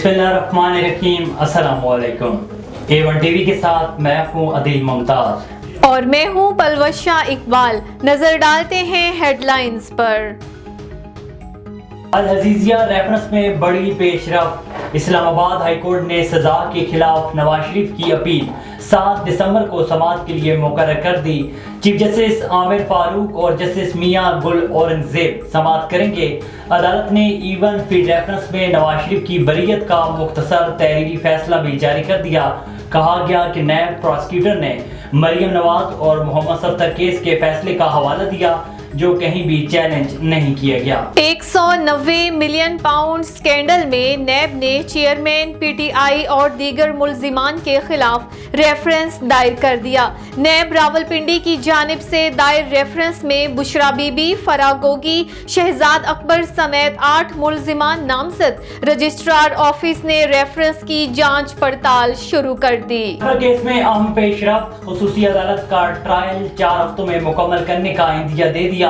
बिस्मिल्लाहिर्रहमानिर्रहीम। अस्सलाम वालेकुम। A1 टीवी के साथ मैं हूँ अदील मुमताज और मैं हूँ पलवशा इकबाल। नजर डालते हैं हेडलाइंस पर। अल हजीजिया रेफरेंस में बड़ी पेशरफ। इस्लामाबाद हाईकोर्ट ने सजा के खिलाफ नवाज शरीफ की अपील 7 दिसंबर को समाअत के लिए मुकर्रर कर दी। चीफ जस्टिस आमिर फारूक और जस्टिस मियां गुल औरंगजेब समाअत करेंगे। अदालत ने इवन फीड रेफरेंस में नवाज शरीफ की बरीयत का मुख्तसर तहरीरी फैसला भी जारी कर दिया। कहा गया कि नैब प्रोसिक्यूटर ने मरियम नवाज और मोहम्मद सफ्दर केस के फैसले का हवाला दिया जो कहीं भी चैलेंज नहीं किया गया। 190 मिलियन पाउंड स्कैंडल में नैब ने चेयरमैन पीटीआई और दीगर मुल्जिमान के खिलाफ रेफरेंस दायर कर दिया। नैब रावलपिंडी की जानिब से दायर रेफरेंस में बुशरा बीबी, फराह गोगी, शहजाद अकबर समेत 8 मुल्जिमान नामजद। रजिस्ट्रार ऑफिस ने रेफरेंस की जांच पड़ताल शुरू कर दी। केस में अहम पेशरफ्त। खुसूसी अदालत का ट्रायल 4 हफ्तों में मुकम्मल करने का इंदिया दे दिया।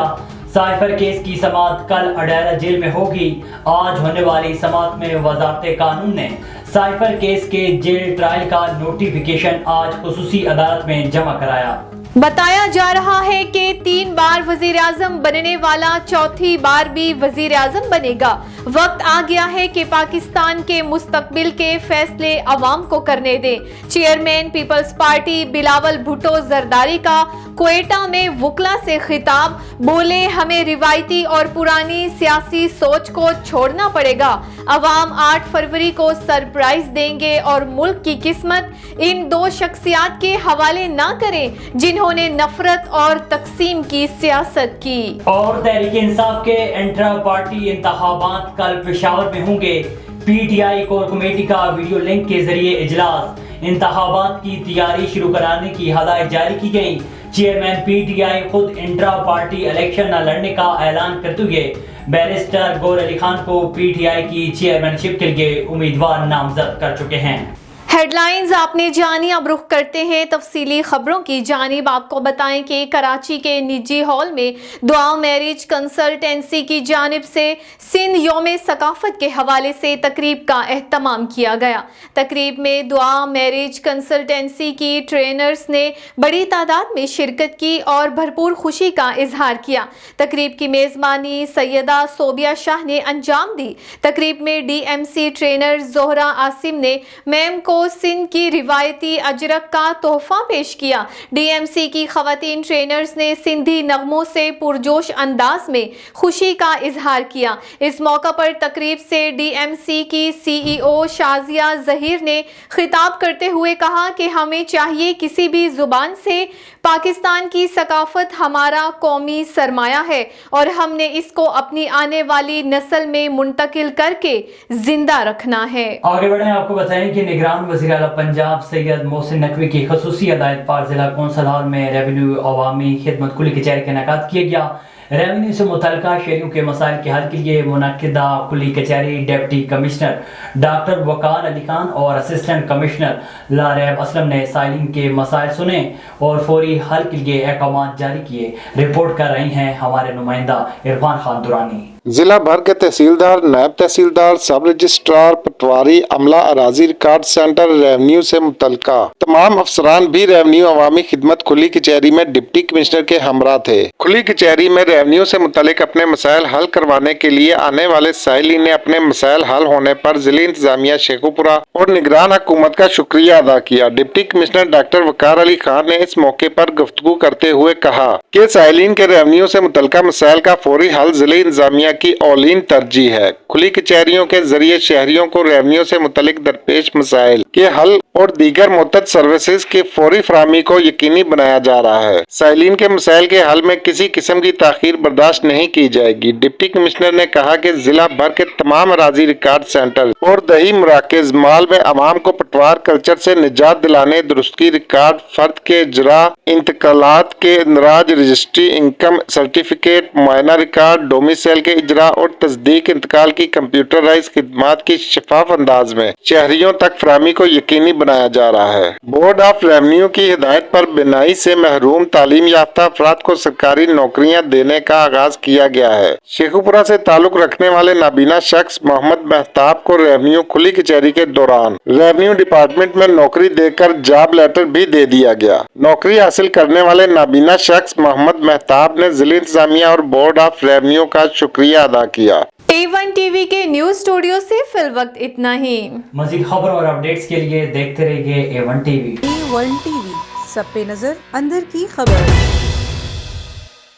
साइफर केस की समाअत कल अडाला जेल में होगी। आज होने वाली समाअत में वजारत कानून ने साइफर केस के जेल ट्रायल का नोटिफिकेशन आज खुसूसी अदालत में जमा कराया। बताया जा रहा है कि 3 बार वजीर आजम बनने वाला चौथी बार भी वजीर आजम बनेगा। वक्त आ गया है कि पाकिस्तान के मुस्तकबिल के फैसले अवाम को करने दें। चेयरमैन पीपल्स पार्टी बिलावल भुट्टो जरदारी का क्वेटा में वकला से खिताब। बोले, हमें रिवायती और पुरानी सियासी सोच को छोड़ना पड़ेगा। अवाम 8 फरवरी को सरप्राइज देंगे और मुल्क की किस्मत इन 2 शख्सियात के हवाले ना करें जिन्होंने नफरत और तकसीम की सियासत की। और तहरीक इंसाफ के इंट्रा पार्टी इंतखाबात कल पेशावर में होंगे। पीटीआई कोर कमेटी का वीडियो लिंक के जरिए इजलास। इंतखाबात की तैयारी शुरू कराने की हदायत जारी की गई। चेयरमैन पीटीआई खुद इंट्रा पार्टी इलेक्शन न लड़ने का ऐलान करते हुए बैरिस्टर गौर अली खान को पीटीआई की चेयरमैनशिप के लिए उम्मीदवार नामजद कर चुके हैं। हेडलाइंस आपने जानी। अब रुख करते हैं तफसीली खबरों की जानिब। आपको बताएं कि कराची के निजी हॉल में दुआ मैरिज कंसल्टेंसी की जानिब से सिंध योम सकाफत के हवाले से तकरीब का एहतमाम किया गया। तकरीब में दुआ मैरिज कंसल्टेंसी की ट्रेनर्स ने बड़ी तादाद में शिरकत की और भरपूर खुशी का इजहार किया। तकरीब की मेज़बानी सैयदा सोबिया शाह ने अंजाम दी। तकरीब में डीएमसी ट्रेनर जोहरा आसिम ने मैम को सिंध की रिवायती अजरक का तोहफा पेश किया। डीएमसी की खवातीन ट्रेनर्स ने सिंधी नगमों से पुरजोश अंदाज में खुशी का इजहार किया। इस मौका पर तकरीब से डीएमसी की सीईओ शाजिया जहीर ने खिताब करते हुए कहा कि हमें चाहिए किसी भी जुबान से पाकिस्तान की सकाफत हमारा कौमी सरमाया है और हमने इसको अपनी आने वाली नस्ल में मुंतकिल करके जिंदा रखना है। आगे बढ़े, आपको बताएं कि निगरान वज़ीर आला पंजाब सैयद मोहसिन नकवी की खसूसी हिदायत पर जिला कौंसल हॉल में रेवेन्यू अवामी खिदमत कुली कचहरी का इनेकाद किया गया। रेवेन्यू से मुतल्लिका शहरियों के मसाइल के हल के लिए मुनक्किदा कुली कचहरी डिप्टी कमिश्नर डॉक्टर वकार अली खान और असिस्टेंट कमिश्नर लारेब असलम ने साइलिन के मसाइल सुने और फौरी हल के लिए अहकाम जारी किए। रिपोर्ट कर रही हैं हमारे नुमाइंदा इरफान खान दुरानी। जिला भर के तहसीलदार, नायब तहसीलदार, सब रजिस्ट्रार, पटवारी, अमला, अराजी रिकॉर्ड सेंटर, रेवेन्यू से मुतल्लिका तमाम अफसरान भी रेवेन्यू अवामी खिदमत खुली कचहरी में डिप्टी कमिश्नर के हमरा थे। खुली कचहरी में रेवेन्यू से मुतल्लिक अपने मसाइल हल करवाने के लिए आने वाले साइलिन ने अपने मसाइल हल होने पर जिले इंतजामिया शेखुपुरा और निगरान हुकूमत का शुक्रिया अदा किया। डिप्टी कमिश्नर डॉक्टर वकार अली खान ने इस मौके पर गुफ्तगू करते हुए कहा कि साइलिन के रेवेन्यू से मुतल्लिका मसाइल का फौरी हल जिले इंतजामिया की औलीन तरजीह है। खुली कचहरियों के जरिए शहरियों को रेवेन्यू से मुतल्लिक दरपेश मसाइल के हल और दीगर मुतद सर्विसेज की फौरी फराहमी को यकीनी बनाया जा रहा है। साइलिन के मसाइल के हल में किसी किस्म की ताखीर बर्दाश्त नहीं की जाएगी। डिप्टी कमिश्नर ने कहा कि जिला भर के तमाम अराजी रिकॉर्ड सेंटर और दही मराकज माल में आवाम को पटवार कल्चर से निजात दिलाने, दुरुस्ती रिकॉर्ड, फर्द के इजरा, इंतकालात के इंदराज, रजिस्ट्री, इनकम सर्टिफिकेट, मुआयना रिकॉर्ड, डोमिसाइल के اجرا اور تصدیق انتقال کی کمپیوٹرائز خدمات کی شفاف انداز میں شہریوں تک فراہمی کو یقینی بنایا جا رہا ہے۔ بورڈ آف ریونیو کی ہدایت پر بینائی سے محروم تعلیم یافتہ افراد کو سرکاری نوکریاں دینے کا آغاز کیا گیا ہے۔ شیخو پورہ سے تعلق رکھنے والے نابینا شخص محمد مہتاب کو ریونیو کھلی کچہری کے دوران ریونیو ڈپارٹمنٹ میں نوکری دے کر جاب لیٹر بھی دے دیا گیا۔ نوکری حاصل کرنے والے نابینا شخص محمد مہتاب نے ضلع انتظامیہ اور بورڈ آف ریونیو کا شکریہ ادا کیا۔ A1 ٹی وی کے نیوز اسٹوڈیو سے فی الوقت اتنا ہی۔ مزید خبر اور اپڈیٹس کے لیے دیکھتے رہیے A1 T V. A1 T V, سب پہ نظر، اندر کی خبر۔